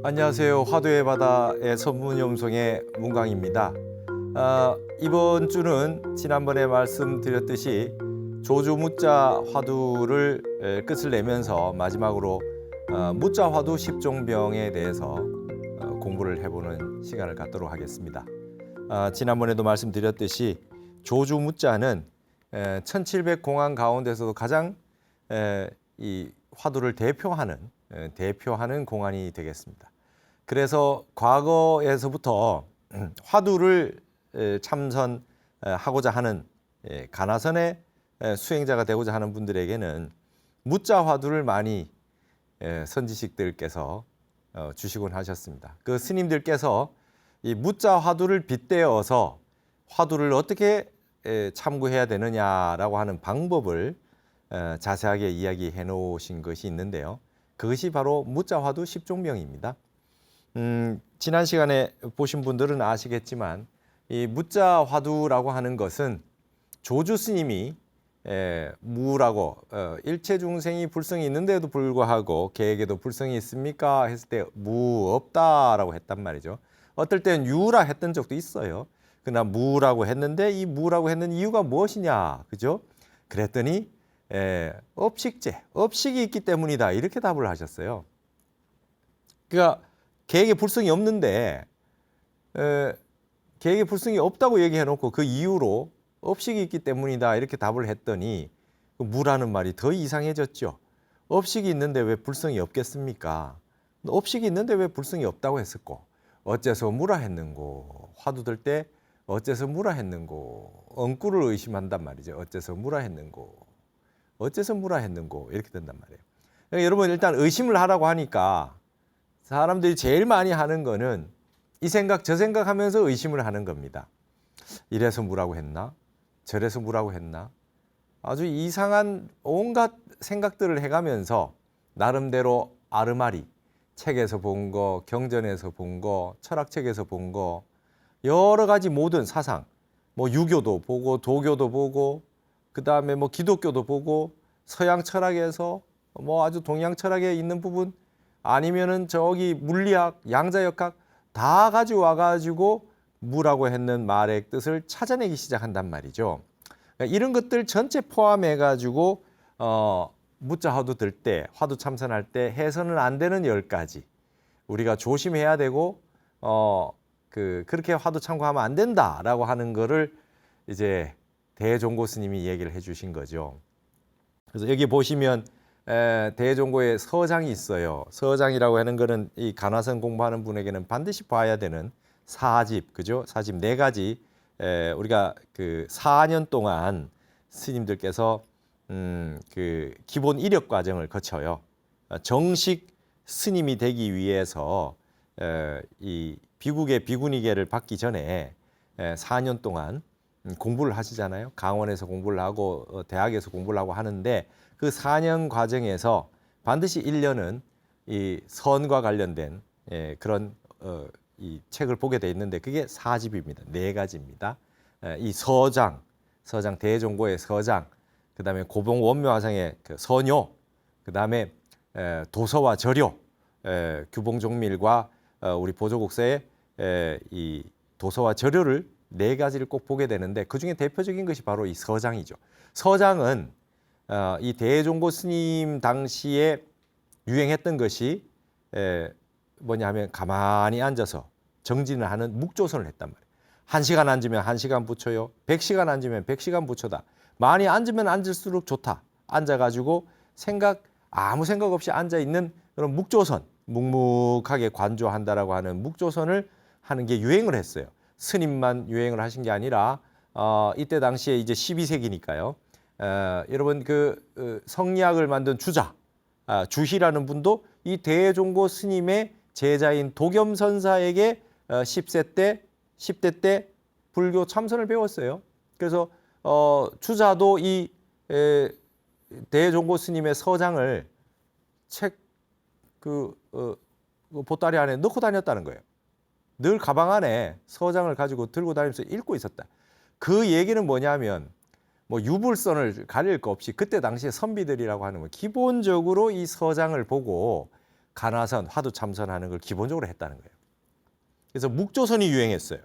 안녕하세요. 화두의 바다의 선문염송의 문광입니다. 이번 주는 지난번에 말씀드렸듯이 조주무자 화두를 끝을 내면서 마지막으로 무자 화두 10종병에 대해서 공부를 해보는 시간을 갖도록 하겠습니다. 지난번에도 말씀드렸듯이 조주무자는 1700공안 가운데서도 가장 이 화두를 대표하는 공안이 되겠습니다. 그래서 과거에서부터 화두를 참선하고자 하는 가나선의 수행자가 되고자 하는 분들에게는 무자 화두를 많이 선지식들께서 주시곤 하셨습니다. 그 스님들께서 이 무자 화두를 빗대어서 화두를 어떻게 참고해야 되느냐라고 하는 방법을 자세하게 이야기해 놓으신 것이 있는데요. 그것이 바로 무자 화두 10종명입니다. 지난 시간에 보신 분들은 아시겠지만 이 무자 화두라고 하는 것은 조주 스님이 무라고 일체 중생이 불성이 있는데도 불구하고 개에게도 불성이 있습니까? 했을 때 무 없다라고 했단 말이죠. 어떨 때는 유라 했던 적도 있어요. 그러나 무라고 했는데 이 무라고 했는 이유가 무엇이냐, 그죠? 그랬더니 업식이 있기 때문이다, 이렇게 답을 하셨어요. 그러니까 개에게 불성이 없는데 개에게 불성이 없다고 얘기해 놓고 그 이유로 업식이 있기 때문이다 이렇게 답을 했더니 그 무라는 말이 더 이상해졌죠. 업식이 있는데 왜 불성이 없겠습니까? 업식이 있는데 왜 불성이 없다고 했었고 어째서 무라 했는고, 화두 들 때 어째서 무라 했는고, 엉꾸를 의심한단 말이죠. 어째서 무라 했는고 이렇게 된단 말이에요. 그러니까 여러분, 일단 의심을 하라고 하니까 사람들이 제일 많이 하는 거는 이 생각 저 생각하면서 의심을 하는 겁니다. 이래서 무라고 했나? 저래서 무라고 했나? 아주 이상한 온갖 생각들을 해가면서 나름대로 아르마리, 책에서 본 거, 경전에서 본 거, 철학책에서 본 거, 여러 가지 모든 사상, 뭐 유교도 보고 도교도 보고 그 다음에 뭐 기독교도 보고 서양 철학에서 뭐 아주 동양 철학에 있는 부분, 아니면은 저기 물리학, 양자역학 다 가지고 와가지고 무라고 했는 말의 뜻을 찾아내기 시작한단 말이죠. 그러니까 이런 것들 전체 포함해가지고 무자 화두 들 때, 화두 참선할 때 해서는 안 되는 10가지 우리가 조심해야 되고 그렇게 화두 참고하면 안 된다라고 하는 거를 이제 대종고 스님이 얘기를 해주신 거죠. 그래서 여기 보시면 대종고에 서장이 있어요. 서장이라고 하는 거는 이 간화선 공부하는 분에게는 반드시 봐야 되는 사집, 그죠? 사집 4가지 우리가 그 4년 동안 스님들께서 그 기본 이력 과정을 거쳐요. 정식 스님이 되기 위해서 이 비국의 비구니계를 받기 전에 4년 동안 공부를 하시잖아요. 강원에서 공부를 하고 대학에서 공부를 하고 하는데 그 4년 과정에서 반드시 1년은 이 선과 관련된 그런 이 책을 보게 돼 있는데 그게 사집입니다. 4가지입니다. 이 서장 대종고의 서장, 그 다음에 고봉 원묘화상의 그 서뇨, 그 다음에 도서와 저료, 규봉종밀과 우리 보조국서의 이 도서와 저료를 4가지를 꼭 보게 되는데 그 중에 대표적인 것이 바로 이 서장이죠. 서장은 이 대종고 스님 당시에 유행했던 것이 뭐냐 하면 가만히 앉아서 정진을 하는 묵조선을 했단 말이에요. 1시간 앉으면 1시간 붙여요. 100시간 앉으면 100시간 붙여다. 많이 앉으면 앉을수록 좋다. 앉아가지고 아무 생각 없이 앉아있는 그런 묵조선, 묵묵하게 관조한다라고 하는 묵조선을 하는 게 유행을 했어요. 스님만 유행을 하신 게 아니라 이때 당시에 이제 12세기니까요. 여러분 그 성리학을 만든 주희라는 분도 이 대종고 스님의 제자인 도겸선사에게 10대 때 불교 참선을 배웠어요. 그래서 주자도 이 대종고 스님의 서장을 책 보따리 안에 넣고 다녔다는 거예요. 늘 가방 안에 서장을 가지고 들고 다니면서 읽고 있었다. 그 얘기는 뭐냐면 뭐 유불선을 가릴 거 없이 그때 당시에 선비들이라고 하는 건 기본적으로 이 서장을 보고 가나선, 화두 참선하는 걸 기본적으로 했다는 거예요. 그래서 묵조선이 유행했어요.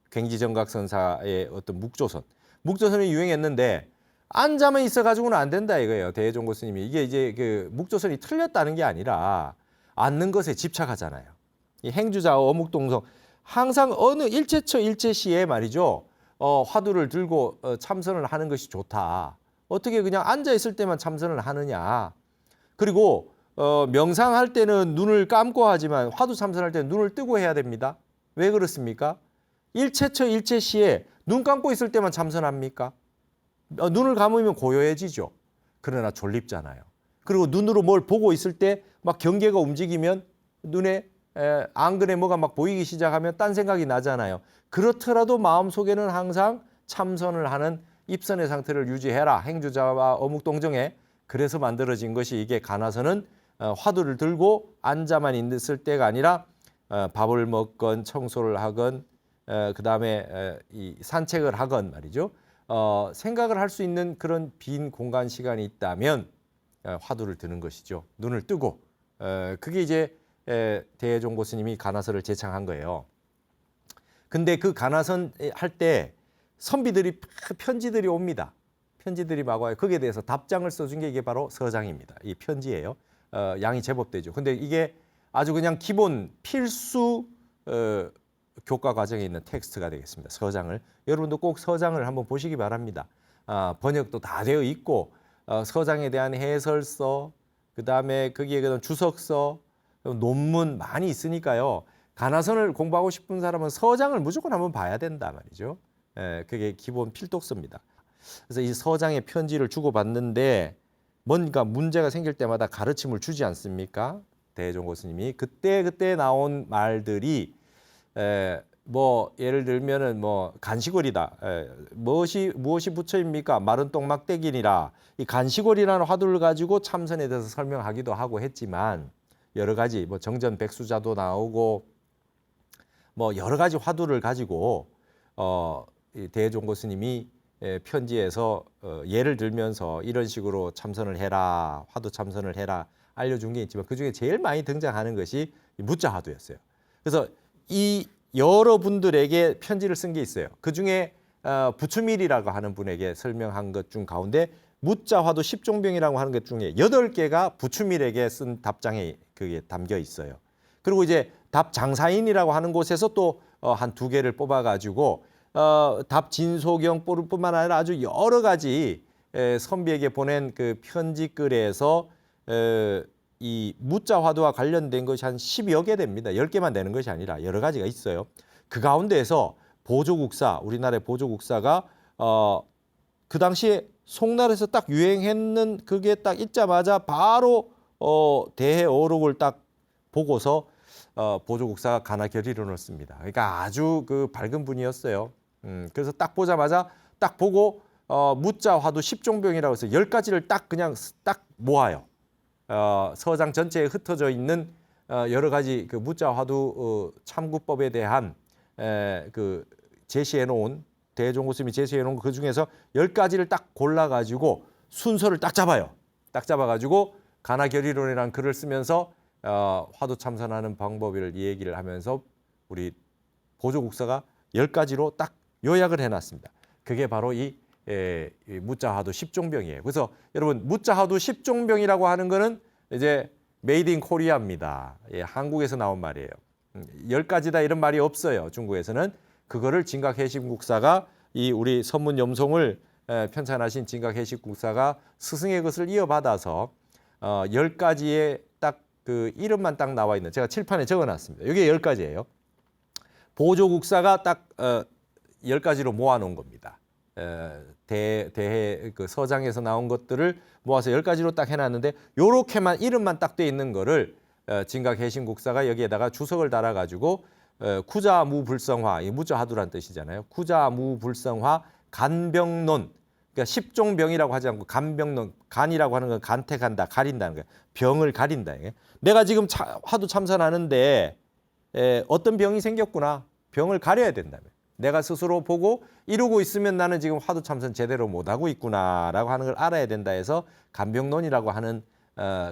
괭지정각선사의 어떤 묵조선이 유행했는데 앉아만 있어가지고는 안 된다 이거예요. 대종고 스님이 이게 이제 그 묵조선이 틀렸다는 게 아니라 앉는 것에 집착하잖아요. 이 행주자 어묵동성 항상 어느 일체처 일체시에 말이죠. 화두를 들고 참선을 하는 것이 좋다. 어떻게 그냥 앉아 있을 때만 참선을 하느냐. 그리고 명상할 때는 눈을 감고 하지만 화두 참선할 때는 눈을 뜨고 해야 됩니다. 왜 그렇습니까? 일체처 일체시에 눈 감고 있을 때만 참선합니까? 눈을 감으면 고요해지죠. 그러나 졸립잖아요. 그리고 눈으로 뭘 보고 있을 때 막 경계가 움직이면 눈에 안근에 뭐가 막 보이기 시작하면 딴 생각이 나잖아요. 그렇더라도 마음속에는 항상 참선을 하는 입선의 상태를 유지해라. 행주자와 어묵동정에 그래서 만들어진 것이 이게 가나선은 화두를 들고 앉아만 있을 때가 아니라 밥을 먹건 청소를 하건 그다음에 이 산책을 하건 말이죠. 생각을 할 수 있는 그런 빈 공간 시간이 있다면 화두를 드는 것이죠. 눈을 뜨고 그게 이제 대종고 스님이 가나선을 제창한 거예요. 근데 그 가나선 할 때 선비들이 편지들이 옵니다. 편지들이 막 와요. 거기에 대해서 답장을 써준 게 이게 바로 서장입니다. 이 편지예요. 양이 제법 되죠. 근데 이게 아주 그냥 기본 필수 교과 과정에 있는 텍스트가 되겠습니다. 서장을. 여러분도 꼭 서장을 한번 보시기 바랍니다. 번역도 다 되어 있고 서장에 대한 해설서, 그다음에 거기에 그런 주석서, 논문 많이 있으니까요. 가나선을 공부하고 싶은 사람은 서장을 무조건 한번 봐야 된다 말이죠. 그게 기본 필독서입니다. 그래서 이 서장의 편지를 주고받는데 뭔가 문제가 생길 때마다 가르침을 주지 않습니까? 대종고 스님이 그때 나온 말들이 뭐 예를 들면은 뭐 간시골이다. 무엇이 부처입니까? 마른 똥막대기니라. 이 간시골이라는 화두를 가지고 참선에 대해서 설명하기도 하고 했지만 여러 가지 뭐 정전 백수자도 나오고 뭐 여러 가지 화두를 가지고 이 대종고 스님이 편지에서 예를 들면서 이런 식으로 참선을 해라, 화두 참선을 해라 알려준 게 있지만 그중에 제일 많이 등장하는 것이 무자 화두였어요. 그래서 이 여러분들에게 편지를 쓴 게 있어요. 그중에 부추밀이라고 하는 분에게 설명한 것 중 가운데 무자 화두 10종병이라고 하는 것 중에 8개가 부추밀에게 쓴 답장에 그게 담겨 있어요. 그리고 이제 답장사인이라고 하는 곳에서 또 한 2개를 뽑아가지고 답진소경뿐만 아니라 아주 여러 가지 선비에게 보낸 그 편지글에서 이 무자 화두와 관련된 것이 한 10여 개 됩니다. 10개만 되는 것이 아니라 여러 가지가 있어요. 그 가운데에서 보조국사, 우리나라의 보조국사가 그 당시에 송날에서 딱 유행했는 그게 딱 있자마자 바로 대해 어록을 딱 보고서 보조국사가 가나 결의론을 씁니다. 그러니까 아주 그 밝은 분이었어요. 그래서 딱 보자마자 딱 보고 무자 화두 10종병이라고 해서 10가지를 딱 그냥 딱 모아요. 서장 전체에 흩어져 있는 여러 가지 그 무자 화두 참구법에 대한 그 제시해 놓은 대종고 스님이 제시해 놓은 그 중에서 10가지를 딱 골라 가지고 순서를 딱 잡아요. 딱 잡아 가지고 가나 결의론이라는 글을 쓰면서 화두 참선하는 방법을 얘기를 하면서 우리 보조국사가 10가지로 딱 요약을 해놨습니다. 그게 바로 이 무자 화두 10종병이에요. 그래서 여러분 무자 화두 10종병이라고 하는 거는 이제 메이드 인 코리아입니다. 한국에서 나온 말이에요. 10가지다 이런 말이 없어요. 중국에서는. 그거를 진각해식국사가 이 우리 선문염송을 편찬하신 진각해식국사가 스승의 것을 이어받아서 10가지의 딱 그 이름만 딱 나와 있는 제가 칠판에 적어놨습니다. 이게 10가지예요. 보조국사가 딱 10가지로 모아놓은 겁니다. 대해 그 서장에서 나온 것들을 모아서 10가지로 딱 해놨는데 요렇게만 이름만 딱 돼 있는 거를 진각해신국사가 여기에다가 주석을 달아가지고 쿠자무불성화, 이 무자 화두란 뜻이잖아요. 쿠자무불성화 간병론, 그러니까 10종병이라고 하지 않고 간병론, 간이라고 하는 건 간택한다, 가린다는 거예요. 병을 가린다. 내가 지금 화두 참선하는데 어떤 병이 생겼구나. 병을 가려야 된다며. 내가 스스로 보고 이러고 있으면 나는 지금 화두 참선 제대로 못하고 있구나라고 하는 걸 알아야 된다 해서 간병론이라고 하는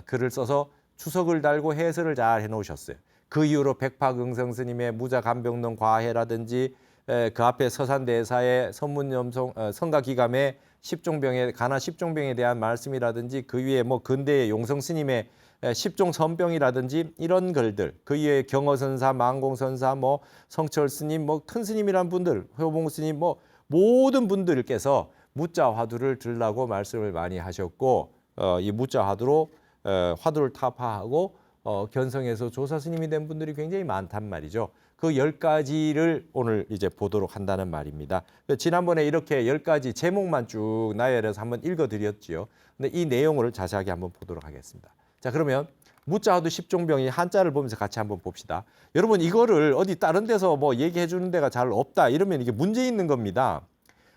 글을 써서 추석을 달고 해설을 잘 해놓으셨어요. 그 이후로 백파경성 스님의 무자간병론 과해라든지 그 앞에 서산대사의 선문염송 성가기감의 십종병에 가나 십종병에 대한 말씀이라든지 그 위에 뭐 근대의 용성 스님의 십종 선병이라든지 이런 글들, 그 위에 경어선사, 망공선사, 뭐 성철 스님, 뭐 큰 스님이란 분들, 효봉 스님, 뭐 모든 분들께서 무자 화두를 들라고 말씀을 많이 하셨고 이 무자 화두로 화두를 타파하고 견성해서 조사 스님이 된 분들이 굉장히 많단 말이죠. 그 10가지를 오늘 이제 보도록 한다는 말입니다. 지난번에 이렇게 10가지 제목만 쭉 나열해서 한번 읽어드렸지요. 근데 이 내용을 자세하게 한번 보도록 하겠습니다. 자, 그러면 무자화두 십종병이 한자를 보면서 같이 한번 봅시다. 여러분 이거를 어디 다른 데서 뭐 얘기해 주는 데가 잘 없다 이러면 이게 문제 있는 겁니다.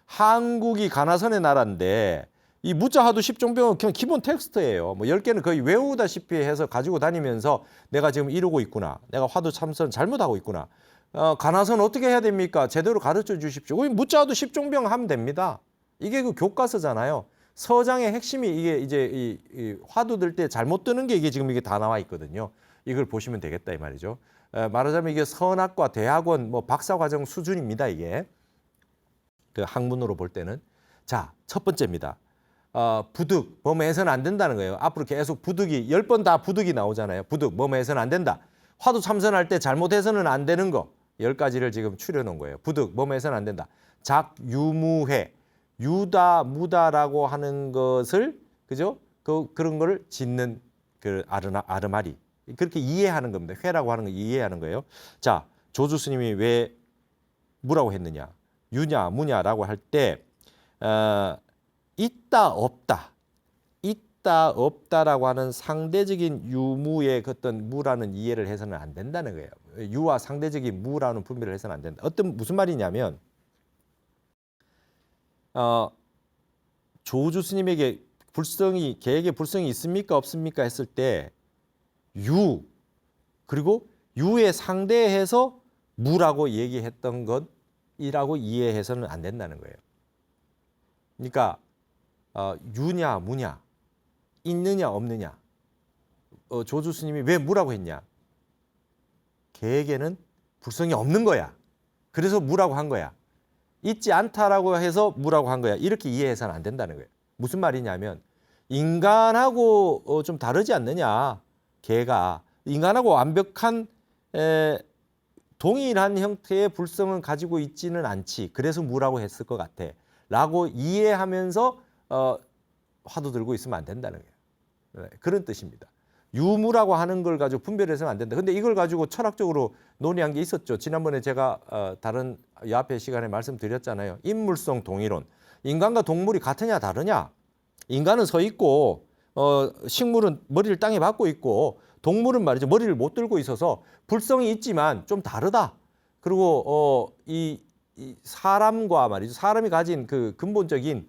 한국이 가나선의 나라인데 이 무자화두 십종병은 그냥 기본 텍스트예요. 뭐 10개는 거의 외우다시피 해서 가지고 다니면서 내가 지금 이러고 있구나. 내가 화두 참선 잘못하고 있구나. 가나선 어떻게 해야 됩니까? 제대로 가르쳐 주십시오. 거기 무자화두 십종병 하면 됩니다. 이게 그 교과서잖아요. 서장의 핵심이 이게 이제 이 화두 들 때 잘못 드는 게 이게 지금 이게 다 나와 있거든요. 이걸 보시면 되겠다 이 말이죠. 말하자면 이게 선학과 대학원 뭐 박사과정 수준입니다. 이게 그 학문으로 볼 때는. 자, 첫 번째입니다. 부득, 뭐뭐해서는 안 된다는 거예요. 앞으로 계속 부득이 10번 다 부득이 나오잖아요. 부득, 뭐뭐해서는 안 된다. 화두 참선할 때 잘못해서는 안 되는 거 10가지를 지금 추려놓은 거예요. 부득, 뭐뭐해서는 안 된다. 작, 유무회, 유다, 무다라고 하는 것을 그죠? 그런 거를 짓는 그 아르마리 그렇게 이해하는 겁니다. 회라고 하는 거 이해하는 거예요. 자, 조주 스님이 왜 뭐라고 했느냐? 유냐, 무냐라고 할 때 있다 없다 있다 없다라고 하는 상대적인 유무의 어떤 무라는 이해를 해서는 안 된다는 거예요. 유와 상대적인 무라는 분별을 해서는 안 된다. 무슨 말이냐면 조주 스님에게 계획에 불성이 있습니까 없습니까 했을 때 유 그리고 유에 상대해서 무라고 얘기했던 것이라고 이해해서는 안 된다는 거예요. 그러니까 유냐 무냐 있느냐 없느냐 조주 스님이 왜 무라고 했냐? 계획에는 불성이 없는 거야. 그래서 무라고 한 거야. 있지 않다라고 해서 무라고 한 거야. 이렇게 이해해서는 안 된다는 거예요. 무슨 말이냐면 인간하고 좀 다르지 않느냐. 개가 인간하고 완벽한 동일한 형태의 불성은 가지고 있지는 않지. 그래서 무라고 했을 것 같아. 라고 이해하면서 화두 들고 있으면 안 된다는 거예요. 그런 뜻입니다. 유무라고 하는 걸 가지고 분별해서는 안 된다. 근데 이걸 가지고 철학적으로 논의한 게 있었죠. 지난번에 제가 다른 옆에 시간에 말씀드렸잖아요. 인물성 동일론. 인간과 동물이 같으냐 다르냐? 인간은 서 있고 식물은 머리를 땅에 박고 있고 동물은 말이죠. 머리를 못 들고 있어서 불성이 있지만 좀 다르다. 그리고 이 사람과 말이죠. 사람이 가진 그 근본적인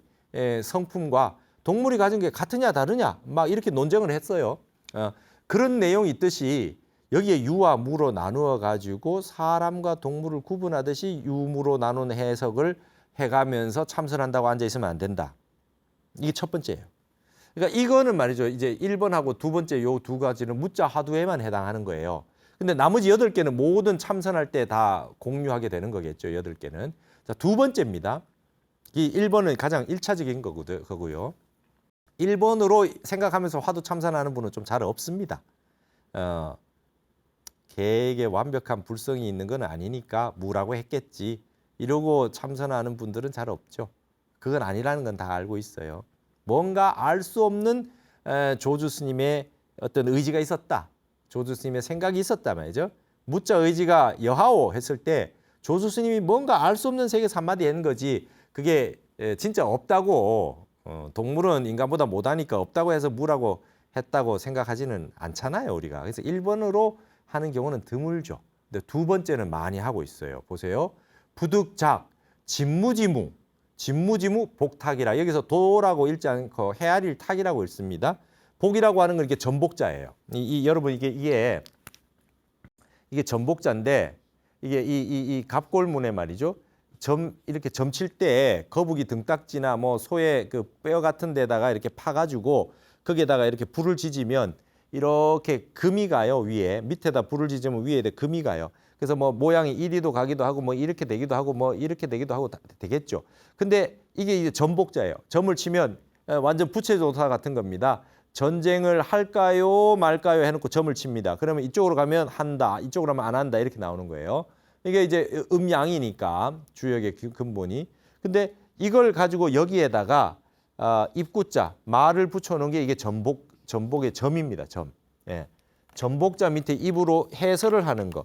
성품과 동물이 가진 게 같으냐 다르냐 막 이렇게 논쟁을 했어요. 그런 내용이 있듯이 여기에 유와 무로 나누어 가지고 사람과 동물을 구분하듯이 유무로 나눈 해석을 해가면서 참선한다고 앉아 있으면 안 된다. 이게 첫 번째예요. 그러니까 이거는 말이죠. 이제 1번하고 두 번째 요 두 가지는 무자 화두에만 해당하는 거예요. 근데 나머지 8개는 모든 참선할 때 다 공유하게 되는 거겠죠. 8개는. 자, 두 번째입니다. 이 1번은 가장 1차적인 거고요. 1번으로 생각하면서 화두 참선하는 분은 좀 잘 없습니다. 계획에 완벽한 불성이 있는 건 아니니까 무라고 했겠지. 이러고 참선하는 분들은 잘 없죠. 그건 아니라는 건 다 알고 있어요. 뭔가 알 수 없는 조주 스님의 어떤 의지가 있었다. 조주 스님의 생각이 있었다 말이죠. 무자 의지가 여하오 했을 때 조주 스님이 뭔가 알 수 없는 세계에서 한마디 한 거지. 그게 진짜 없다고 동물은 인간보다 못하니까 없다고 해서 무라고 했다고 생각하지는 않잖아요. 우리가. 그래서 1번으로 하는 경우는 드물죠. 근데 두 번째는 많이 하고 있어요. 보세요. 부득작, 진무지무, 복탁이라. 여기서 도라고 읽지 않고 헤아릴 탁이라고 읽습니다. 복이라고 하는 건 이게 전복자예요. 여러분 이게 전복자인데 이게 이 갑골문에 말이죠. 이렇게 점칠 때 거북이 등딱지나 뭐 소의 그 뼈 같은 데다가 이렇게 파가지고 거기에다가 이렇게 불을 지지면 이렇게 금이 가요. 위에 밑에다 불을 지으면 위에 금이 가요. 그래서 뭐 모양이 이리도 가기도 하고 뭐 이렇게 되기도 하고 뭐 이렇게 되기도 하고 되겠죠. 근데 이게 이제 전복자예요. 점을 치면 완전 부채조사 같은 겁니다. 전쟁을 할까요 말까요 해놓고 점을 칩니다. 그러면 이쪽으로 가면 한다, 이쪽으로 가면 안 한다 이렇게 나오는 거예요. 이게 이제 음양이니까 주역의 근본이. 근데 이걸 가지고 여기에다가 입구자 말을 붙여놓은 게 이게 전복의 점입니다. 점. 예. 전복자 밑에 입으로 해설을 하는 거.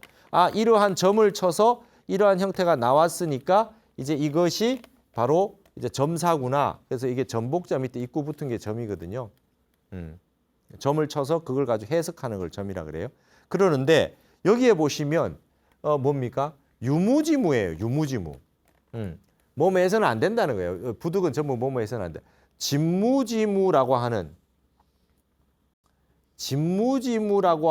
이러한 점을 쳐서 이러한 형태가 나왔으니까 이제 이것이 바로 이제 점사구나. 그래서 이게 전복자 밑에 입구 붙은 게 점이거든요. 점을 쳐서 그걸 가지고 해석하는 걸 점이라 그래요. 그러는데 여기에 보시면 뭡니까? 유무지무예요. 유무지무. 뭐뭐해서는 안 된다는 거예요. 부득은 전부 뭐뭐해서는 안 돼. 진무지무라고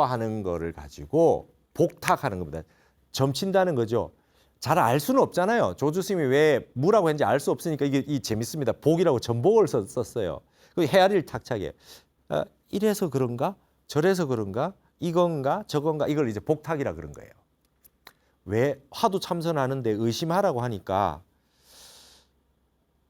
하는 거를 가지고 복탁하는 겁니다. 점친다는 거죠. 잘 알 수는 없잖아요. 조주 스님이 왜 무라고 했는지 알 수 없으니까 이게 재밌습니다. 복이라고 전복을 썼어요. 그 헤아릴 탁착이에요. 이래서 그런가? 저래서 그런가? 이건가? 저건가? 이걸 이제 복탁이라 그런 거예요. 왜 화두 참선하는데 의심하라고 하니까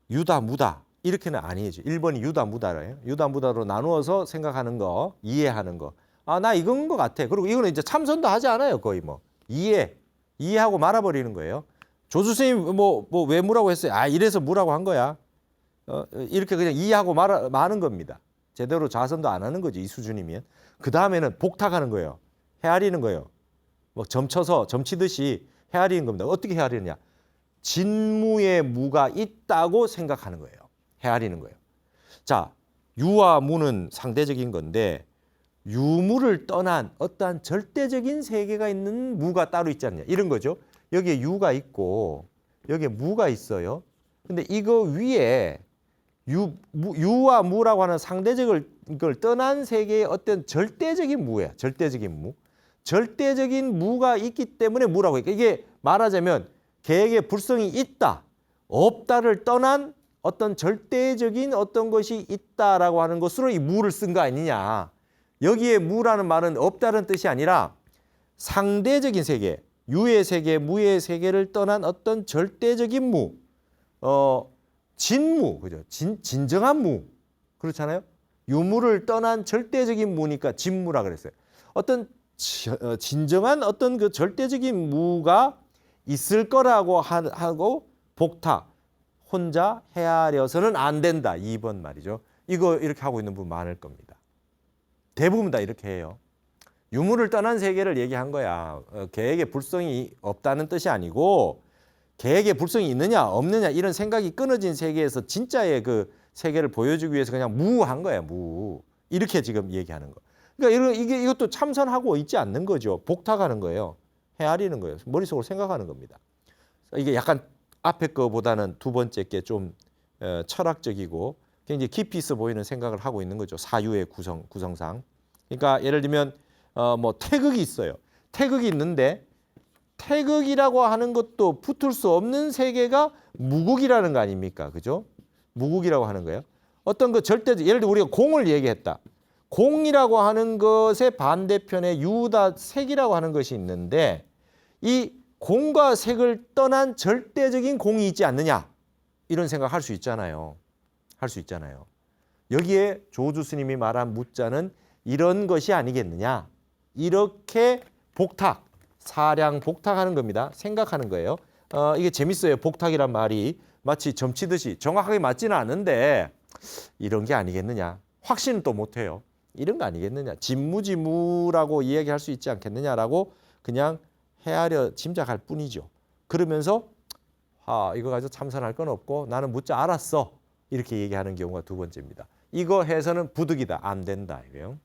유다 무다 이렇게는 아니죠. 1번이 유다 무다래요. 유다 무다로 나누어서 생각하는 거, 이해하는 거. 나 이건 것 같아. 그리고 이거는 이제 참선도 하지 않아요. 거의 뭐 이해하고 말아버리는 거예요. 조주 스님 뭐 왜 무라고 했어요? 이래서 무라고 한 거야. 이렇게 그냥 이해하고 마는 겁니다. 제대로 자선도 안 하는 거지 이 수준이면. 그 다음에는 복탁하는 거예요. 헤아리는 거예요. 뭐 점쳐서 점치듯이 헤아리는 겁니다. 어떻게 헤아리느냐? 진무의 무가 있다고 생각하는 거예요. 헤아리는 거예요. 자, 유와 무는 상대적인 건데 유무를 떠난 어떠한 절대적인 세계가 있는 무가 따로 있지 않냐 이런 거죠. 여기에 유가 있고 여기에 무가 있어요. 근데 이거 위에 유와 무라고 하는 상대적을 이걸 떠난 세계의 어떤 절대적인 무야. 절대적인 무. 절대적인 무가 있기 때문에 무라고 해요. 이게 말하자면 계획의 불성이 있다, 없다를 떠난 어떤 절대적인 어떤 것이 있다라고 하는 것으로 이 무를 쓴 거 아니냐. 여기에 무라는 말은 없다는 뜻이 아니라 상대적인 세계, 유의 세계, 무의 세계를 떠난 어떤 절대적인 무, 진무, 그죠? 진정한 무, 그렇잖아요. 유무를 떠난 절대적인 무니까 진무라 그랬어요. 어떤 진정한 어떤 그 절대적인 무가 있을 거라고 하고 복탁, 혼자 헤아려서는 안 된다. 2번 말이죠. 이거 이렇게 하고 있는 분 많을 겁니다. 대부분 다 이렇게 해요. 유무를 떠난 세계를 얘기한 거야. 계획의 불성이 없다는 뜻이 아니고 계획의 불성이 있느냐 없느냐 이런 생각이 끊어진 세계에서 진짜의 그 세계를 보여주기 위해서 그냥 무한 거야. 무. 이렇게 지금 얘기하는 거. 그러니까 이것도 참선하고 있지 않는 거죠. 복탁하는 거예요. 헤아리는 거예요. 머릿속으로 생각하는 겁니다. 이게 약간 앞에 거보다는 두 번째 게 좀 철학적이고 굉장히 깊이 있어 보이는 생각을 하고 있는 거죠. 사유의 구성상. 그러니까 예를 들면 뭐 태극이 있어요. 태극이 있는데 태극이라고 하는 것도 붙을 수 없는 세계가 무국이라는 거 아닙니까? 그죠? 무국이라고 하는 거예요. 어떤 그 절대적, 예를 들어 우리가 공을 얘기했다. 공이라고 하는 것의 반대편에 유다 색이라고 하는 것이 있는데 이 공과 색을 떠난 절대적인 공이 있지 않느냐 이런 생각 할 수 있잖아요. 할 수 있잖아요. 여기에 조주 스님이 말한 무자는 이런 것이 아니겠느냐. 이렇게 복탁, 사량 복탁하는 겁니다. 생각하는 거예요. 이게 재밌어요. 복탁이란 말이 마치 점치듯이 정확하게 맞지는 않는데 이런 게 아니겠느냐. 확신은 또 못해요. 이런 거 아니겠느냐. 진무지무라고 이야기할 수 있지 않겠느냐라고 그냥 헤아려 짐작할 뿐이죠. 그러면서 이거 가지고 참선할 건 없고 나는 무자 알았어. 이렇게 얘기하는 경우가 두 번째입니다. 이거 해서는 부득이다. 안 된다. 이거요.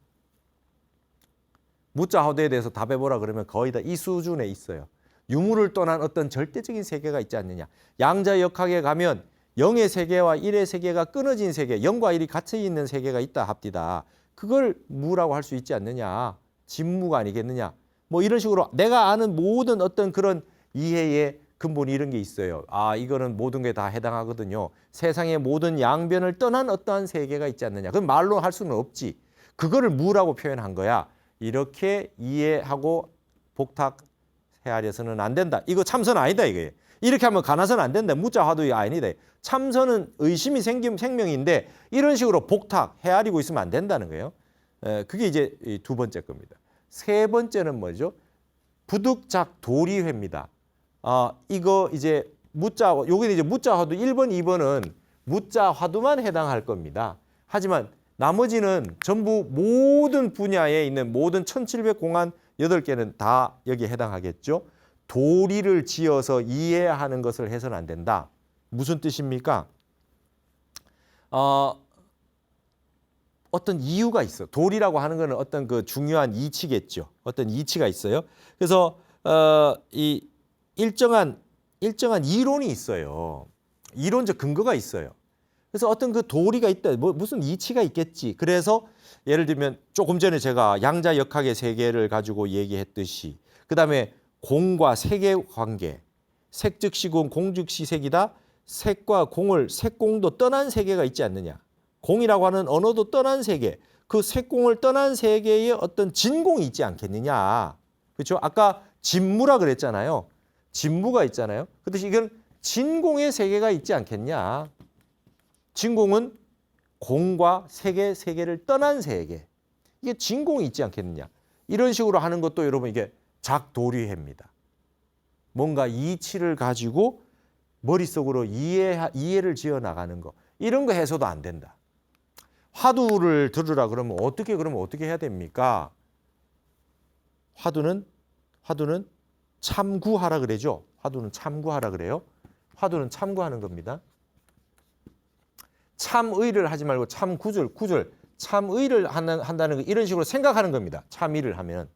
무자 허도에 대해서 답해보라 그러면 거의 다 이 수준에 있어요. 유무를 떠난 어떤 절대적인 세계가 있지 않느냐. 양자역학에 가면 영의 세계와 일의 세계가 끊어진 세계, 영과 일이 같이 있는 세계가 있다 합디다. 그걸 무라고 할 수 있지 않느냐. 진무가 아니겠느냐. 뭐 이런 식으로 내가 아는 모든 어떤 그런 이해의 근본이 이런 게 있어요. 이거는 모든 게 다 해당하거든요. 세상의 모든 양변을 떠난 어떠한 세계가 있지 않느냐. 그건 말로 할 수는 없지. 그거를 무라고 표현한 거야. 이렇게 이해하고 복탁 헤아려서는 안 된다. 이거 참선 아니다 이거예요. 이렇게 하면 가나서는 안 된다. 무자 화두가 아니다. 참선은 의심이 생긴 생명인데 이런 식으로 복탁 헤아리고 있으면 안 된다는 거예요. 그게 이제 두 번째 겁니다. 세 번째는 뭐죠? 부득작 도리회입니다. 이거 이제 무자, 요게 이제 무자 화두 1번, 2번은 무자 화두만 해당할 겁니다. 하지만 나머지는 전부 모든 분야에 있는 모든 1700공안 8개는 다 여기에 해당하겠죠. 도리를 지어서 이해하는 것을 해서는 안 된다. 무슨 뜻입니까? 어떤 이유가 있어. 도리라고 하는 것은 어떤 그 중요한 이치겠죠. 어떤 이치가 있어요. 그래서 이 일정한 이론이 있어요. 이론적 근거가 있어요. 그래서 어떤 그 도리가 있다. 무슨 이치가 있겠지. 그래서 예를 들면 조금 전에 제가 양자역학의 세계를 가지고 얘기했듯이 그다음에 공과 색의 관계. 색 즉시 공, 공 즉시 색이다. 색과 공을 색공도 떠난 세계가 있지 않느냐. 공이라고 하는 언어도 떠난 세계. 그 색공을 떠난 세계에 어떤 진공이 있지 않겠느냐. 그렇죠? 아까 진무라 그랬잖아요. 진무가 있잖아요. 그렇듯이 이건 진공의 세계가 있지 않겠냐. 진공은 공과 색의 세계를 떠난 세계. 이게 진공이 있지 않겠느냐. 이런 식으로 하는 것도 여러분 이게 작도리회입니다. 뭔가 이치를 가지고 머릿속으로 이해를 지어 나가는 거. 이런 거 해서도 안 된다. 화두를 들으라 그러면 어떻게 해야 됩니까? 화두는 참구하라 그러죠. 화두는 참구하라 그래요. 화두는 참구하는 겁니다. 참의를 하지 말고 참구절, 참의를 한다는 거 이런 식으로 생각하는 겁니다. 참의를 하면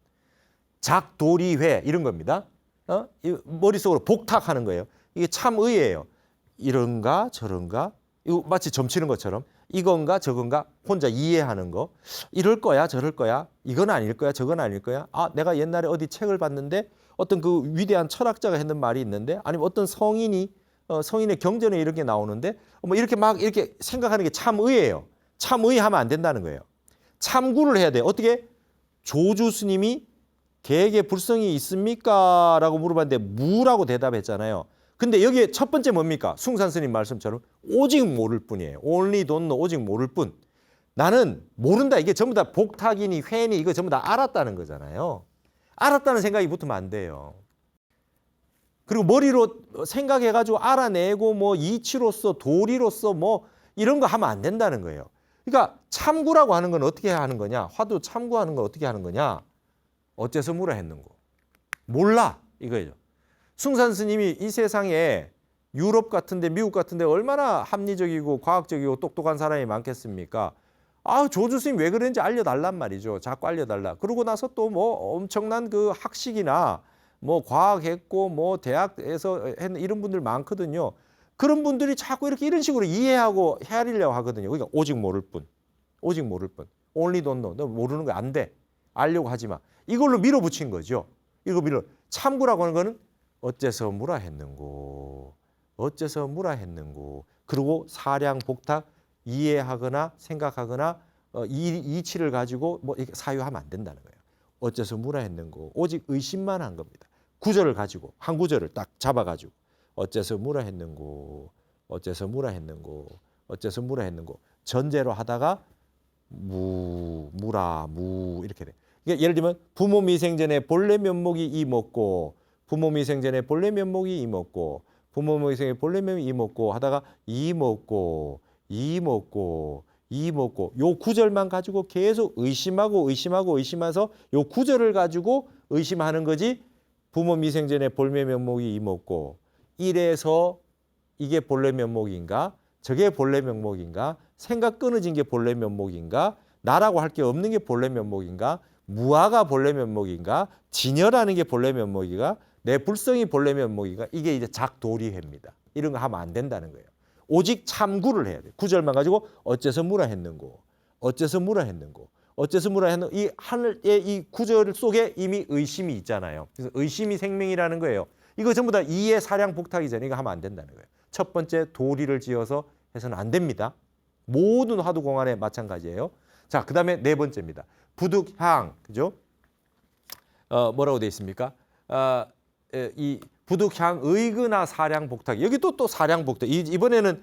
작도리회 이런 겁니다. 머릿속으로 복탁하는 거예요. 이게 참의예요. 이런가 저런가 이거 마치 점치는 것처럼 이건가 저건가 혼자 이해하는 거. 이럴 거야 저럴 거야 이건 아닐 거야 저건 아닐 거야. 내가 옛날에 어디 책을 봤는데 어떤 그 위대한 철학자가 했는 말이 있는데 아니면 어떤 성인의 경전에 이런 게 나오는데 뭐 이렇게 막 이렇게 생각하는 게 참의예요. 참의하면 안 된다는 거예요. 참구를 해야 돼요. 어떻게? 조주 스님이 개에게 불성이 있습니까? 라고 물어봤는데 무라고 대답했잖아요. 근데 여기에 첫 번째 뭡니까? 숭산 스님 말씀처럼 오직 모를 뿐이에요. only don't know, 오직 모를 뿐. 나는 모른다. 이게 전부 다 복탁이니 회니 이거 전부 다 알았다는 거잖아요. 알았다는 생각이 붙으면 안 돼요. 그리고 머리로 생각해가지고 알아내고 뭐 이치로서 도리로서 뭐 이런 거 하면 안 된다는 거예요. 그러니까 참구라고 하는 건 어떻게 하는 거냐? 화두 참구하는 건 어떻게 하는 거냐? 어째서 물어 했는고? 몰라 이거죠. 숭산 스님이 이 세상에 유럽 같은데 미국 같은데 얼마나 합리적이고 과학적이고 똑똑한 사람이 많겠습니까? 조주 스님 왜 그런지 알려달란 말이죠. 자꾸 알려달라. 그러고 나서 또 뭐 엄청난 그 학식이나 뭐 과학했고 뭐 대학에서 했는 이런 분들 많거든요. 그런 분들이 자꾸 이런 식으로 이해하고 헤아리려고 하거든요. 그러니까 오직 모를 뿐. 오직 모를 뿐. only don't know. 너 모르는 거 안 돼. 알려고 하지 마. 이걸로 밀어붙인 거죠. 이거 참구라고 하는 거는 어째서 무라 했는고. 어째서 무라 했는고. 그리고 사량 복탁 이해하거나 생각하거나 이치를 가지고 뭐 이렇게 사유하면 안 된다는 거예요. 어째서 무라 했는고. 오직 의심만 한 겁니다. 구절을 가지고 한 구절을 딱 잡아가지고 어째서 무라 했는고. 어째서 무라 했는고. 어째서 무라 했는고. 전제로 하다가 무라 이렇게 돼. 그러니까 예를 들면 부모 미생전에 본래 면목이 이먹고 부모 미생전에 본래 면목이 이먹고 부모 미생전에 본래 면목이 이먹고 하다가 이먹고 요 구절만 가지고 계속 의심해서 요 구절을 가지고 의심하는 거지. 부모 미생전에 본래 면목이 이먹고 이래서 이게 본래 면목인가 저게 본래 면목인가 생각 끊어진 게 본래 면목인가 나라고 할 게 없는 게 본래 면목인가 무아가 본래 면목인가 진여라는 게 본래 면목인가 내 불성이 본래 면목인가 이게 이제 작도리회입니다. 이런 거 하면 안 된다는 거예요. 오직 참구를 해야 돼요. 구절만 가지고 어째서 무라 했는고 어째서 무라 했는고 어째서 무라 했는고 이 하늘의 이 구절 속에 이미 의심이 있잖아요. 그래서 의심이 생명이라는 거예요. 이거 전부 다 이해 사량 복탁이잖아요. 이거 하면 안 된다는 거예요. 첫 번째 도리를 지어서 해서는 안 됩니다. 모든 화두 공안에 마찬가지예요. 자, 그다음에 네 번째입니다. 부득향, 그죠? 뭐라고 되어 있습니까? 이 부득향 의근하 사량복탁. 여기 또 사량복탁. 이번에는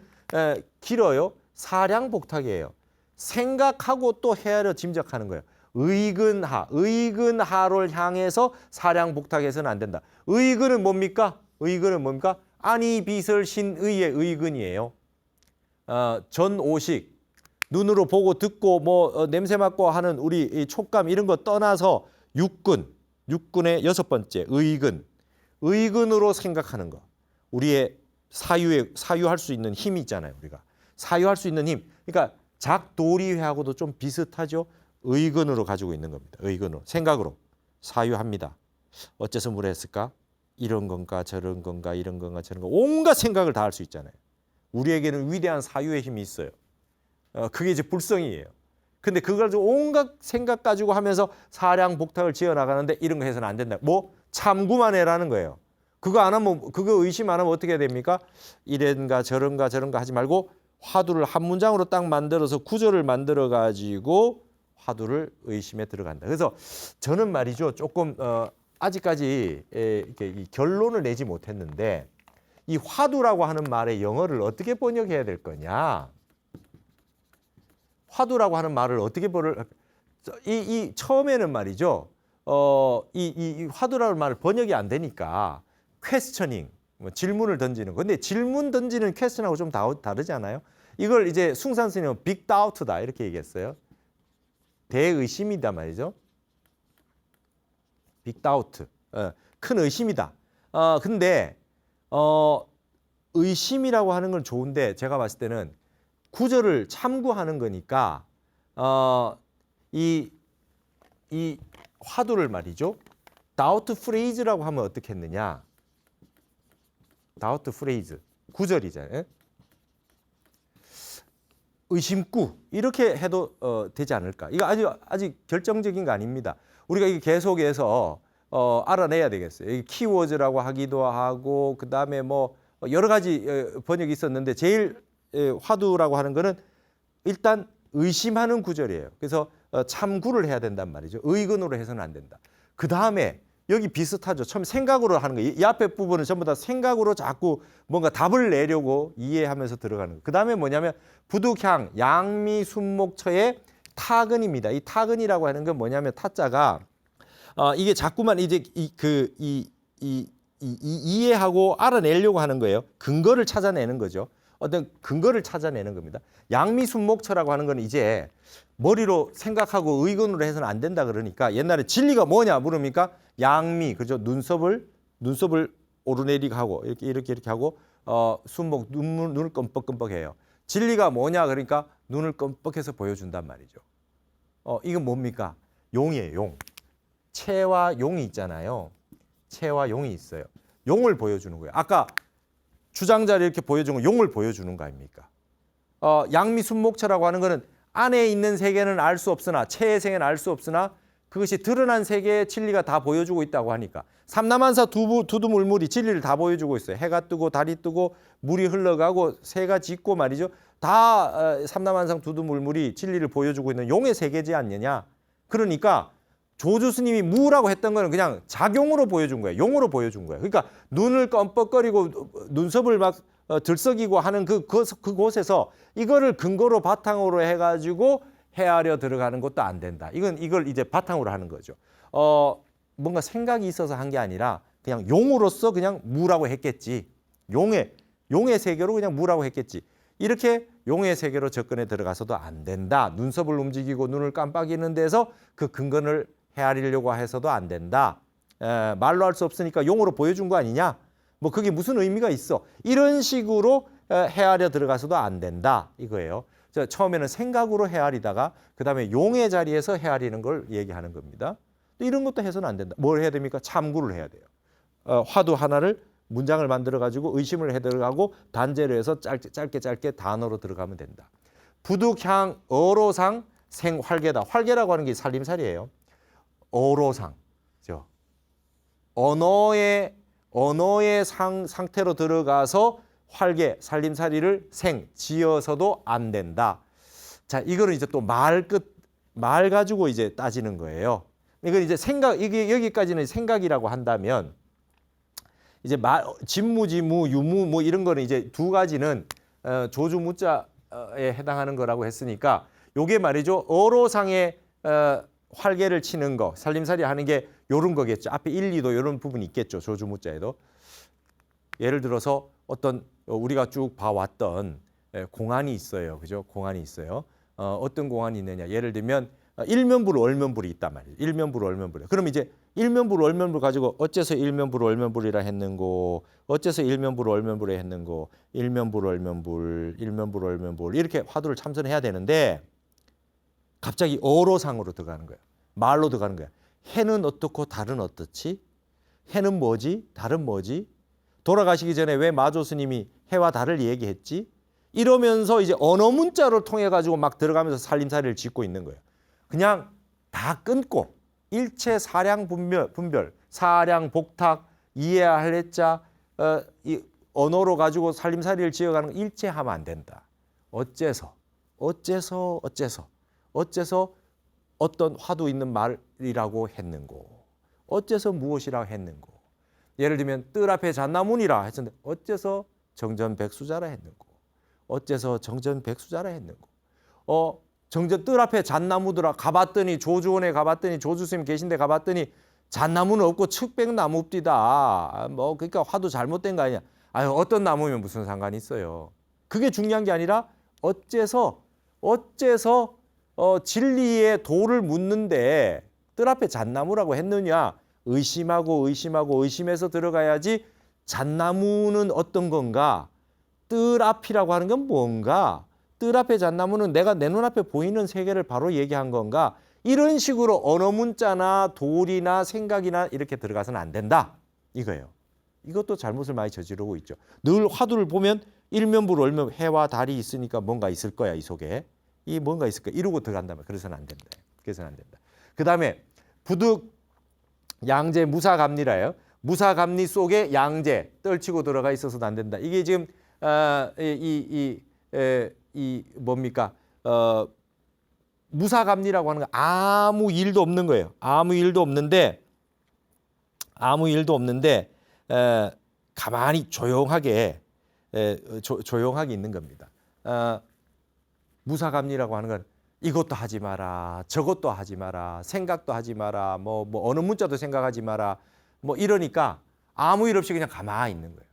길어요. 사량복탁이에요. 생각하고 또 헤아려 짐작하는 거예요. 의근하를 향해서 사량복탁해서는 안 된다. 의근은 뭡니까? 의근은 뭡니까? 안이 비설 신의의 의근이에요. 전오식, 눈으로 보고 듣고 뭐 냄새 맡고 하는 우리 이 촉감 이런 거 떠나서 육근의 여섯 번째 의근. 의근으로 생각하는 거. 우리의 사유할 수 있는 힘이 있잖아요, 우리가. 사유할 수 있는 힘. 그러니까 작도리회하고도 좀 비슷하죠. 의근으로 가지고 있는 겁니다. 의근으로. 생각으로 사유합니다. 어째서 무례했을까? 이런 건가 저런 건가 이런 건가 저런 건가 온갖 생각을 다 할 수 있잖아요. 우리에게는 위대한 사유의 힘이 있어요. 그게 이제 불성이에요. 근데 그걸 가지고 온갖 생각 가지고 하면서 사량복탁을 지어나가는데 이런 거 해서는 안 된다. 뭐? 참구만 해라는 거예요. 그거 안 하면, 그거 의심 안 하면 어떻게 해야 됩니까? 이런가 저런가 하지 말고 화두를 한 문장으로 딱 만들어서 구절을 만들어 가지고 화두를 의심에 들어간다. 그래서 저는 말이죠. 조금 아직까지 이렇게 이 결론을 내지 못했는데 이 화두라고 하는 말의 영어를 어떻게 번역해야 될 거냐? 화두라고 하는 말을 어떻게 이 처음에는 말이죠. 이 화두라는 말을 번역이 안 되니까 퀘스처닝, 질문을 던지는 거. 근데 질문 던지는 퀘스천하고 좀 다르지 않아요? 이걸 이제 숭산 스님은 빅 다우트다 이렇게 얘기했어요. 대의심이다 말이죠. 빅 다우트, 큰 의심이다. 근데 의심이라고 하는 건 좋은데 제가 봤을 때는 구절을 참고하는 거니까 이 화두를 말이죠. 다우트 프레이즈라고 하면 어떻게 했느냐? 다우트 프레이즈 구절이잖아요. 의심구 이렇게 해도 되지 않을까? 이거 아직 결정적인 거 아닙니다. 우리가 이게 계속해서 알아내야 되겠어요. 이 키워드라고 하기도 하고 그다음에 뭐 여러 가지 번역이 있었는데 제일 화두라고 하는 거는 일단 의심하는 구절이에요. 그래서 참구를 해야 된단 말이죠. 의근으로 해서는 안 된다. 그 다음에 여기 비슷하죠. 처음 생각으로 하는 거. 이 앞에 부분은 전부 다 생각으로 자꾸 뭔가 답을 내려고 이해하면서 들어가는 거. 그 다음에 뭐냐면 부득향, 양미, 순목처의 타근입니다. 이 타근이라고 하는 건 뭐냐면 타자가 이게 자꾸만 이제 이해하고 알아내려고 하는 거예요. 근거를 찾아내는 거죠. 어떤 근거를 찾아내는 겁니다. 양미순목처라고 하는 건 이제 머리로 생각하고 의견으로 해서는 안 된다 그러니까 옛날에 진리가 뭐냐 물으니까 양미, 그죠? 눈썹을 오르내리게 하고 이렇게 하고 순목 눈을 끔뻑끔뻑해요. 진리가 뭐냐 그러니까 눈을 끔뻑해서 보여준단 말이죠. 이건 뭡니까? 용이에요. 용. 채와 용이 있잖아요. 채와 용이 있어요. 용을 보여주는 거예요. 아까 주장자를 이렇게 보여준 건 용을 보여주는 거 아닙니까? 양미순목처라고 하는 거는 안에 있는 세계는 알 수 없으나 채의 세계는 알 수 없으나 그것이 드러난 세계의 진리가 다 보여주고 있다고 하니까 삼라만사 두두물물이 진리를 다 보여주고 있어요. 해가 뜨고 달이 뜨고 물이 흘러가고 새가 짖고 말이죠. 다 삼라만상 두두물물이 진리를 보여주고 있는 용의 세계지 않느냐. 그러니까 조주 스님이 무라고 했던 거는 그냥 작용으로 보여준 거예요. 용으로 보여준 거예요. 그러니까 눈을 껌뻑거리고 눈썹을 막 들썩이고 하는 그곳에서 이거를 근거로 바탕으로 해가지고 헤아려 들어가는 것도 안 된다. 이걸 이제 바탕으로 하는 거죠. 뭔가 생각이 있어서 한 게 아니라 그냥 용으로서 그냥 무라고 했겠지. 용의 세계로 그냥 무라고 했겠지. 이렇게 용의 세계로 접근해 들어가서도 안 된다. 눈썹을 움직이고 눈을 깜빡이는 데서 그 근거를 헤아리려고 해서도 안 된다. 말로 할 수 없으니까 용으로 보여준 거 아니냐? 뭐 그게 무슨 의미가 있어? 이런 식으로 헤아려 들어가서도 안 된다. 이거예요. 처음에는 생각으로 헤아리다가 그다음에 용의 자리에서 헤아리는 걸 얘기하는 겁니다. 또 이런 것도 해서는 안 된다. 뭘 해야 됩니까? 참구를 해야 돼요. 화두 하나를 문장을 만들어 가지고 의심을 해 들어가고 단제로 해서 짧게 단어로 들어가면 된다. 부득향 어로상 생활계다. 활계라고 하는 게 살림살이에요. 어로상, 언어의 상태로 들어가서 활계, 살림살이를 지어서도 안 된다. 자, 이거는 이제 또 말 끝 말 가지고 이제 따지는 거예요. 이건 이제 생각, 이게 여기까지는 생각이라고 한다면 이제 진무지무, 유무 뭐 이런 거는 이제 두 가지는 조주무자에 해당하는 거라고 했으니까 요게 말이죠. 어로상의 활개를 치는 거, 살림살이 하는 게 요런 거겠죠. 앞에 1, 2도 요런 부분이 있겠죠. 조주무자에도. 예를 들어서 어떤 우리가 쭉 봐왔던 공안이 있어요. 그죠? 공안이 있어요. 어떤 공안이 있느냐. 예를 들면 일면불, 월면불이 있단 말이에요. 일면불, 월면불. 그럼 이제 일면불, 월면불 가지고 어째서 일면불, 월면불이라 했는고, 어째서 일면불, 월면불에 했는고, 일면불, 월면불, 일면불, 월면불 이렇게 화두를 참선해야 되는데 갑자기 어로상으로 들어가는 거예요. 말로 들어가는 거예요. 해는 어떻고 달은 어떻지? 해는 뭐지? 달은 뭐지? 돌아가시기 전에 왜 마조 스님이 해와 달을 얘기했지? 이러면서 이제 언어 문자를 통해 가지고 막 들어가면서 살림살이를 짓고 있는 거예요. 그냥 다 끊고 일체 사량 분별, 사량 복탁, 이해할 해자, 이 언어로 가지고 살림살이를 지어가는 거 일체하면 안 된다. 어째서 어떤 화두 있는 말이라고 했는고, 어째서 무엇이라고 했는고. 예를 들면 뜰 앞에 잣나무니라 했는데 어째서 정전백수자라 했는고, 어째서 정전백수자라 했는고. 정전 뜰 앞에 잣나무더라 가봤더니 조주원에 가봤더니 조주스님 계신데 가봤더니 잣나무는 없고 측백나무 없디다. 뭐 그러니까 화두 잘못된 거 아니야. 아유 어떤 나무면 무슨 상관이 있어요. 그게 중요한 게 아니라 어째서 진리의 도를 묻는데 뜰 앞에 잣나무라고 했느냐. 의심해서 들어가야지. 잣나무는 어떤 건가? 뜰 앞이라고 하는 건 뭔가? 뜰 앞에 잣나무는 내가 내 눈앞에 보이는 세계를 바로 얘기한 건가? 이런 식으로 언어 문자나 도리나 생각이나 이렇게 들어가서는 안 된다. 이거예요. 이것도 잘못을 많이 저지르고 있죠. 늘 화두를 보면 일면불 월면 해와 달이 있으니까 뭔가 있을 거야. 이 속에. 이 뭔가 있을 거야. 이러고 들어간단 말이야. 그래서는 안 된다. 그래서는 안 된다. 그다음에 부득 양재 무사감리라요. 무사감리 속에 양재 떨치고 들어가 있어서도 안 된다. 이게 지금 뭡니까? 무사감리라고 하는 거 아무 일도 없는 거예요. 아무 일도 없는데 가만히 조용하게 있는 겁니다. 무사감리라고 하는 건 이것도 하지 마라, 저것도 하지 마라, 생각도 하지 마라, 뭐 어느 문자도 생각하지 마라, 뭐 이러니까 아무 일 없이 그냥 가만히 있는 거예요.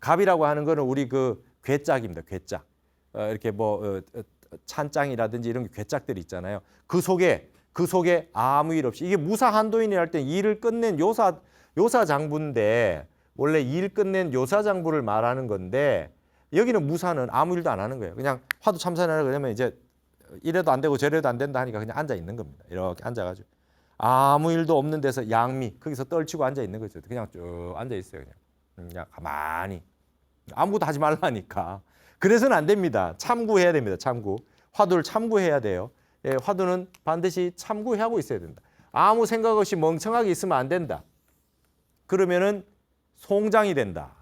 갑이라고 하는 거는 우리 그 괴짝입니다. 괴짝. 이렇게 찬장이라든지 이런 괴짝들이 있잖아요. 그 속에 아무 일 없이 이게 무사한도인이 할 때 일을 끝낸 요사장부인데 원래 일 끝낸 요사장부를 말하는 건데 여기는 무사는 아무 일도 안 하는 거예요. 그냥 화두 참선하라 그러면 이제 이래도 안 되고 저래도 안 된다 하니까 그냥 앉아 있는 겁니다. 이렇게 앉아가지고 아무 일도 없는 데서 양미 거기서 떨치고 앉아 있는 거죠. 그냥 쭉 앉아 있어요. 그냥 가만히 아무것도 하지 말라니까. 그래서는 안 됩니다. 참구해야 됩니다. 참구. 화두를 참구해야 돼요. 예, 화두는 반드시 참구하고 있어야 된다. 아무 생각 없이 멍청하게 있으면 안 된다. 그러면은 송장이 된다.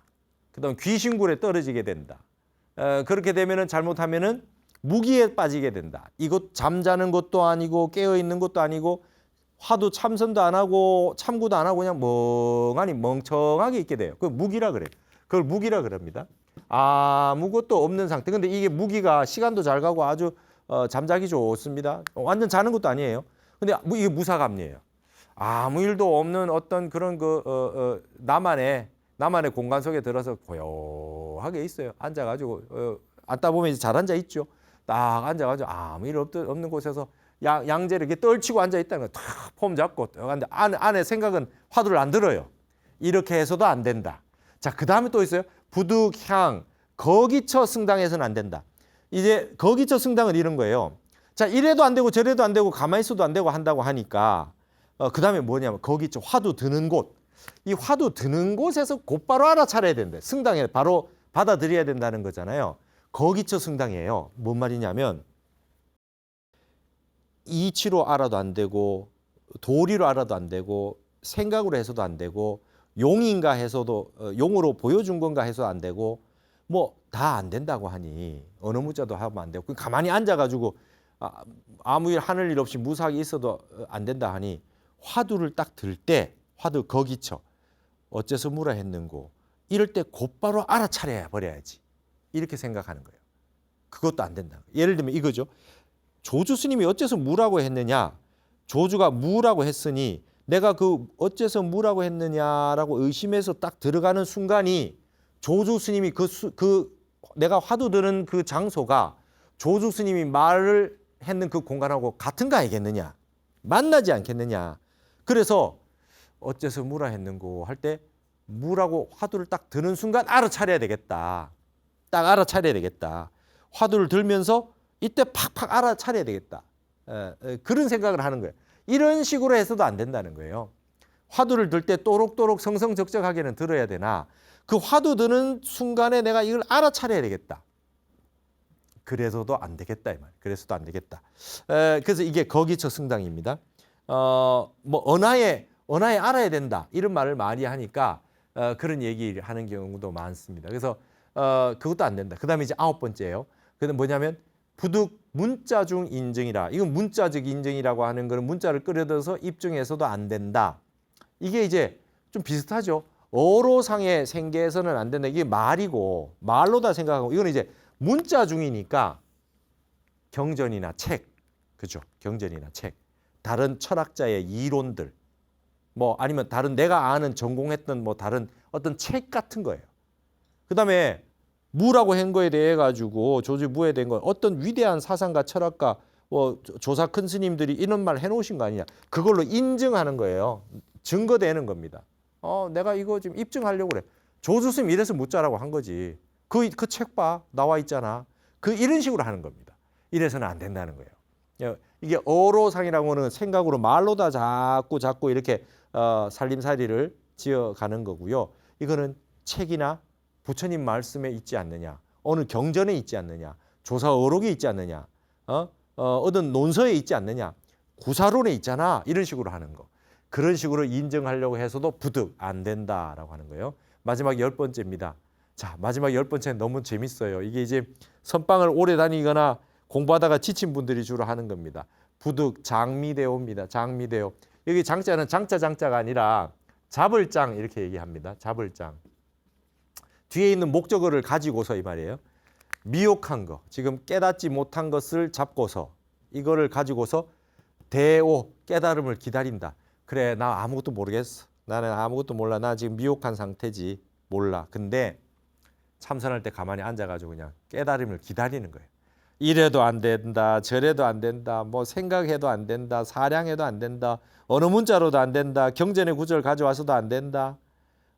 그다음 귀신굴에 떨어지게 된다. 그렇게 되면은 잘못하면은 무기에 빠지게 된다. 이것 잠자는 것도 아니고 깨어 있는 것도 아니고 화두 참선도 안 하고 참구도 안 하고 그냥 멍청하게 있게 돼요. 그 무기라 그래요. 그걸 무기라 그럽니다. 아무것도 없는 상태. 근데 이게 무기가 시간도 잘 가고 아주 잠자기 좋습니다. 완전 자는 것도 아니에요. 근데 이게 무사감리예요. 아무 일도 없는 어떤 그런 나만의 공간 속에 들어서 고요하게 있어요. 앉아가지고 앉다 보면 이제 잘 앉아 있죠. 딱 앉아가지고 아무 일 없는 곳에서 양재를 이렇게 떨치고 앉아 있다는 거. 탁 폼 잡고. 근데 안에 생각은 화두를 안 들어요. 이렇게 해서도 안 된다. 자, 그 다음에 또 있어요. 부득향, 거기처 승당해서는 안 된다. 이제 거기처 승당은 이런 거예요. 자, 이래도 안 되고 저래도 안 되고 가만히 있어도 안 되고 한다고 하니까 그 다음에 뭐냐면 거기처 화두 드는 곳. 이 화두 드는 곳에서 곧바로 알아차려야 된다. 승당에 바로 받아들여야 된다는 거잖아요. 거기처 승당이에요. 뭔 말이냐면 이치로 알아도 안 되고 도리로 알아도 안 되고 생각으로 해서도 안 되고 용인가 해서도 용으로 보여준 건가 해서 안 되고 뭐 다 안 된다고 하니 어느 문자도 하면 안 되고 가만히 앉아가지고 아무 일 하늘 일 없이 무사하게 있어도 안 된다 하니 화두를 딱 들 때 화두 거기쳐 어째서 무라 했는고 이럴 때 곧바로 알아차려 버려야지 이렇게 생각하는 거예요. 그것도 안 된다. 예를 들면 이거죠. 조주 스님이 어째서 무라고 했느냐. 조주가 무라고 했으니 내가 그 어째서 무라고 했느냐라고 의심해서 딱 들어가는 순간이 조주 스님이 그 내가 화두 드는 그 장소가 조주 스님이 말을 했는 그 공간하고 같은 거 아니겠느냐. 만나지 않겠느냐. 그래서 어째서 무라 했는고 할 때 무라고 화두를 딱 드는 순간 알아차려야 되겠다. 딱 알아차려야 되겠다. 화두를 들면서 이때 팍팍 알아차려야 되겠다. 그런 생각을 하는 거예요. 이런 식으로 해서도 안 된다는 거예요. 화두를 들 때 또록또록 성성적적하게는 들어야 되나 그 화두 드는 순간에 내가 이걸 알아차려야 되겠다. 그래서도 안 되겠다 이 말. 그래서도 안 되겠다. 그래서 이게 거기처 승당입니다. 뭐 언하에 알아야 된다 이런 말을 많이 하니까 그런 얘기를 하는 경우도 많습니다. 그래서 그것도 안 된다. 그다음에 이제 9번째예요. 그는 뭐냐면 부득 문자 중 인증이라. 이건 문자적 인증이라고 하는 거는 문자를 끌어들여서 입증해서도 안 된다. 이게 이제 좀 비슷하죠. 어로상의 생계에서는 안 된다. 이게 말이고 말로다 생각하고 이건 이제 문자 중이니까 경전이나 책, 그죠? 경전이나 책, 다른 철학자의 이론들, 뭐 아니면 다른 내가 아는 전공했던 뭐 다른 어떤 책 같은 거예요. 그다음에 무라고 한 거에 대해 가지고 조주 무에 대한 거 어떤 위대한 사상가 철학가 뭐 조사 큰 스님들이 이런 말 해놓으신 거 아니냐. 그걸로 인증하는 거예요. 증거되는 겁니다. 내가 이거 지금 입증하려고 그래. 조주 스님 이래서 묻자라고 한 거지. 그 책 봐. 나와 있잖아. 이런 식으로 하는 겁니다. 이래서는 안 된다는 거예요. 이게 어로상이라고 하는 생각으로 말로다 자꾸 이렇게 살림살이를 지어가는 거고요. 이거는 책이나 부처님 말씀에 있지 않느냐, 어느 경전에 있지 않느냐, 조사어록에 있지 않느냐, 어떤 논서에 있지 않느냐, 구사론에 있잖아 이런 식으로 하는 거. 그런 식으로 인정하려고 해서도 부득 안 된다라고 하는 거예요. 마지막 10번째입니다. 자, 마지막 10번째는 너무 재밌어요. 이게 이제 선방을 오래 다니거나 공부하다가 지친 분들이 주로 하는 겁니다. 부득 장미대오입니다. 장미대오. 여기 장자는 장자가 아니라 잡을장 이렇게 얘기합니다. 잡을장. 뒤에 있는 목적어를 가지고서 이 말이에요. 미혹한 거, 지금 깨닫지 못한 것을 잡고서 이거를 가지고서 대오, 깨달음을 기다린다. 그래, 나 아무것도 모르겠어. 나는 아무것도 몰라. 나 지금 미혹한 상태지. 몰라. 근데 참선할 때 가만히 앉아가지고 그냥 깨달음을 기다리는 거예요. 이래도 안 된다. 저래도 안 된다. 뭐 생각해도 안 된다. 사량해도 안 된다. 어느 문자로도 안 된다. 경전의 구절 가져와서도 안 된다.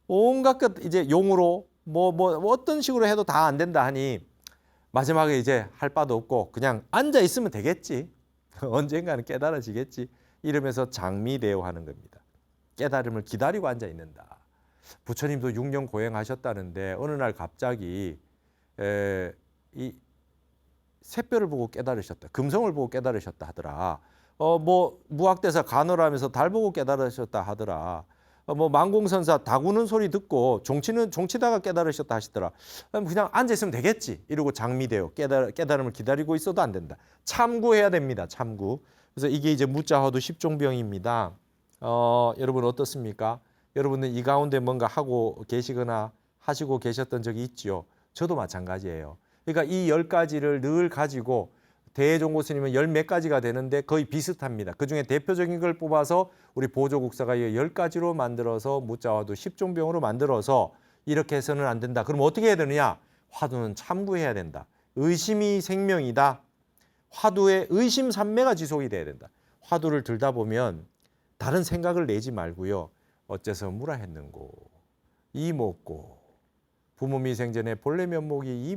온갖 것 이제 용으로 뭐 어떤 식으로 해도 다 안 된다 하니 마지막에 이제 할 바도 없고 그냥 앉아 있으면 되겠지. 언젠가는 깨달아지겠지. 이러면서 장미대오하는 겁니다. 깨달음을 기다리고 앉아 있는다. 부처님도 6년 고행하셨다는데 어느 날 갑자기 이 샛별을 보고 깨달으셨다. 금성을 보고 깨달으셨다 하더라. 뭐 무학대사 간호라면서 달 보고 깨달으셨다 하더라. 뭐 만공선사 다구는 소리 듣고 종치다가 깨달으셨다 하시더라. 그냥 앉아 있으면 되겠지. 이러고 장미대오 깨달음을 기다리고 있어도 안 된다. 참구해야 됩니다. 참구. 그래서 이게 이제 무자화두 10종병입니다. 여러분 어떻습니까? 여러분은 이 가운데 뭔가 하고 계시거나 하시고 계셨던 적이 있죠. 저도 마찬가지예요. 그러니까 이 10가지를 늘 가지고 대종고 스님은 10몇 가지가 되는데 거의 비슷합니다. 그중에 대표적인 걸 뽑아서 우리 보조국사가 10가지로 만들어서 무자화두 10종병으로 만들어서 이렇게 해서는 안 된다. 그럼 어떻게 해야 되느냐? 화두는 참구해야 된다. 의심이 생명이다. 화두에 의심삼매가 지속이 돼야 된다. 화두를 들다 보면 다른 생각을 내지 말고요. 어째서 무라 했는고 이먹고 부모미생전에 본래 면목이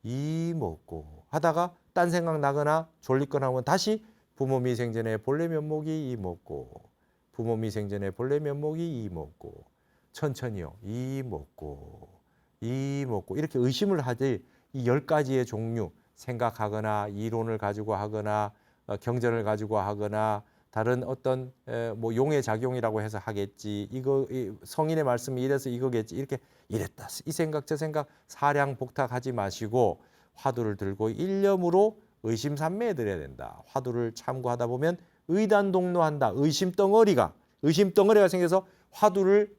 이먹고 하다가 딴 생각 나거나 졸리거나 하면 다시 부모미생전에 본래 면목이 이먹고 부모미생전에 본래 면목이 이먹고 천천히요 이먹고 이렇게 의심을 하지 이 10가지의 종류 생각하거나 이론을 가지고 하거나 경전을 가지고 하거나 다른 어떤 뭐 용의 작용이라고 해서 하겠지. 이거 성인의 말씀이 이래서 이거겠지. 이렇게 이랬다. 이 생각 저 생각 사량 복탁하지 마시고 화두를 들고 일념으로 의심산매에 들어야 된다. 화두를 참고하다 보면 의단동로한다. 의심덩어리가 생겨서 화두를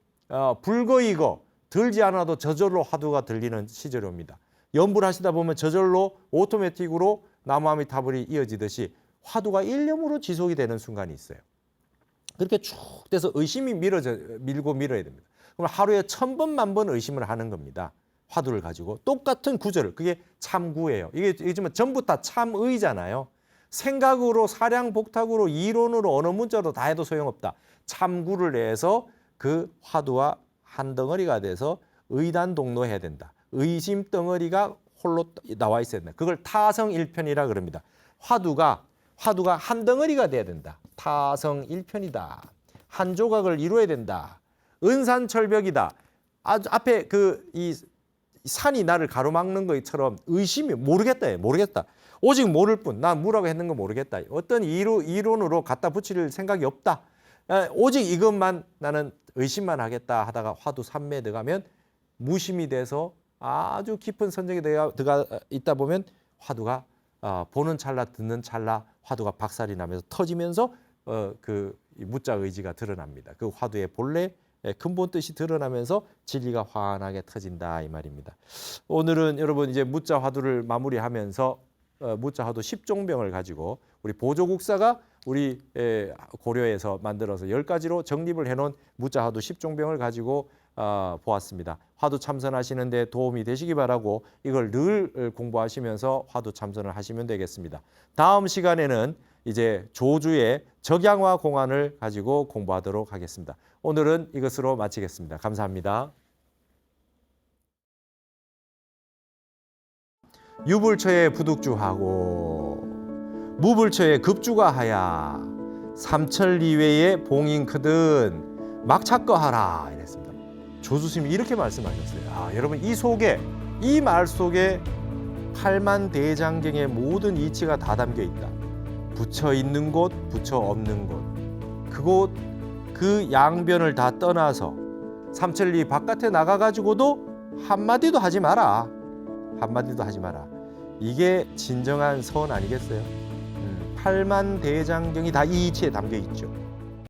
불거이고 들지 않아도 저절로 화두가 들리는 시절이 옵니다. 연불 하시다 보면 저절로 오토매틱으로 나무아미타불이 이어지듯이 화두가 일념으로 지속이 되는 순간이 있어요. 그렇게 쭉 돼서 의심이 밀고 밀어야 됩니다. 그럼 하루에 1000번, 10,000번 의심을 하는 겁니다. 화두를 가지고 똑같은 구절, 그게 참구예요. 이게 전부 다 참의잖아요. 생각으로, 사량복탁으로, 이론으로, 언어 문자로 다 해도 소용없다. 참구를 해서 그 화두와 한 덩어리가 돼서 의단동로해야 된다. 의심 덩어리가 홀로 나와 있어야 된다. 그걸 타성일편이라 그럽니다. 화두가 한 덩어리가 돼야 된다. 타성일편이다. 한 조각을 이루어야 된다. 은산철벽이다. 앞에 이 산이 나를 가로막는 것처럼 의심이 모르겠다. 오직 모를 뿐. 난 뭐라고 했는 거 모르겠다. 어떤 이론으로 갖다 붙일 생각이 없다. 오직 이것만 나는 의심만 하겠다 하다가 화두 삼매에 들어가면 무심이 돼서 아주 깊은 선정에 들어가 있다 보면 화두가 보는 찰나 듣는 찰나 화두가 박살이 나면서 터지면서 그 무자 의지가 드러납니다. 그 화두의 본래 근본 뜻이 드러나면서 진리가 환하게 터진다 이 말입니다. 오늘은 여러분 이제 무자 화두를 마무리하면서 무자 화두 10종병을 가지고 우리 보조국사가 우리 고려에서 만들어서 10가지로 정립을 해놓은 무자 화두 10종병을 가지고 보았습니다. 화두 참선하시는 데 도움이 되시기 바라고 이걸 늘 공부하시면서 화두 참선을 하시면 되겠습니다. 다음 시간에는 이제 조주의 적양화 공안을 가지고 공부하도록 하겠습니다. 오늘은 이것으로 마치겠습니다. 감사합니다. 유불처에 부득주하고 무불처에 급주가하야 삼천리외에 봉인 크든 막착거하라 이랬습니다. 조수스님이 이렇게 말씀하셨어요. 여러분 이 말 속에 팔만대장경의 모든 이치가 다 담겨 있다. 부처 있는 곳, 부처 없는 곳, 그곳 그 양변을 다 떠나서 삼천리 바깥에 나가가지고도 한마디도 하지 마라. 이게 진정한 선 아니겠어요? 팔만대장경이 다 이 이치에 담겨 있죠.